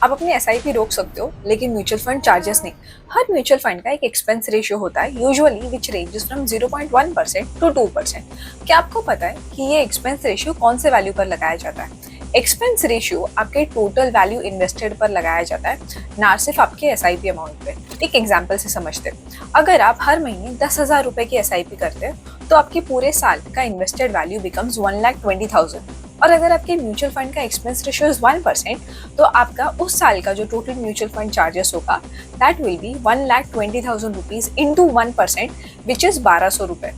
आप अपनी एसआईपी रोक सकते हो लेकिन म्यूचुअल फंड चार्जेस नहीं। हर म्यूचुअल फंड का एक एक्सपेंस रेशियो होता है, usually which ranges from 0.1% to 2%। क्या आपको पता है कि ये एक्सपेंस रेशियो कौन से वैल्यू पर लगाया जाता है? एक्सपेंस रेशियो आपके टोटल वैल्यू इन्वेस्टेड पर लगाया जाता है, ना सिर्फ आपके एसआईपी अमाउंट पे। एक एग्जांपल से समझते हैं। अगर आप हर महीने 10,000 रुपए की एसआईपी करते हैं तो आपके पूरे साल का इन्वेस्टेड वैल्यू बिकम्स 1,20,000। और अगर आपके म्यूचुअल फंड का एक्सपेंस रेशियो इज 1%, तो आपका उस साल का जो टोटल म्यूचुअल फंड चार्जेस होगा that will be 1,20,000 rupees into 1%, which is 1,200 रुपए।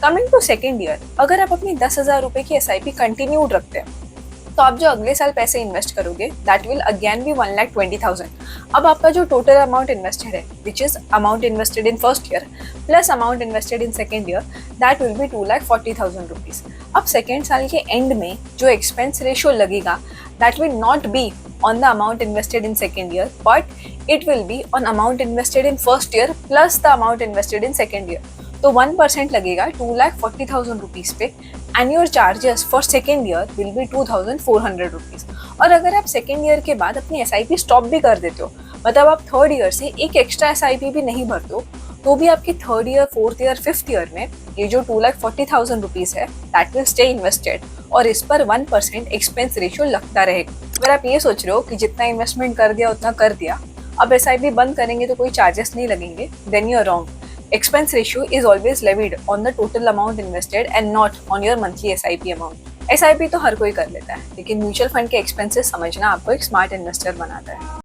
कमिंग टू सेकेंड ईयर, अगर आप अपनी 10,000 रुपए की एसआईपी कंटिन्यूड रखते हैं तो आप जो अगले साल पैसे इन्वेस्ट करोगे दैट विल अगेन बी 1,20,000। अब आपका जो टोटल अमाउंट इन्वेस्टेड है, which is amount invested in first year plus amount invested in second year, that will be 2,40,000 rupees. अब सेकेंड साल के एंड में जो एक्सपेंस रेशियो लगेगा that will not be on the amount invested in second year, but it will be on amount invested in first year plus the amount invested in second year. तो 1% लगेगा 2,40,000 rupees पे, and your charges for second year will be 2,400 rupees. और अगर आप second year के बाद अपनी SIP stop भी कर देते हो, मतलब आप थर्ड ईयर से एक एक्स्ट्रा एसआईपी भी नहीं भरते हो, तो भी आपकी third year, fourth year, fifth year में ये जो 2,40,000 रुपीज है दैट विल स्टे इन्वेस्टेड, और इस पर 1% एक्सपेंस रेशियो लगता रहेगा। अगर आप ये सोच रहे हो कि जितना इन्वेस्टमेंट कर दिया उतना कर दिया, अब एसआईपी बंद करेंगे तो कोई चार्जेस नहीं लगेंगे, then you are wrong. Expense ratio is always levied on the total amount invested and not on your monthly SIP amount. SIP तो हर कोई कर लेता है, लेकिन म्यूचुअल फंड के एक्सपेंसेस समझना आपको एक स्मार्ट इन्वेस्टर बनाता है।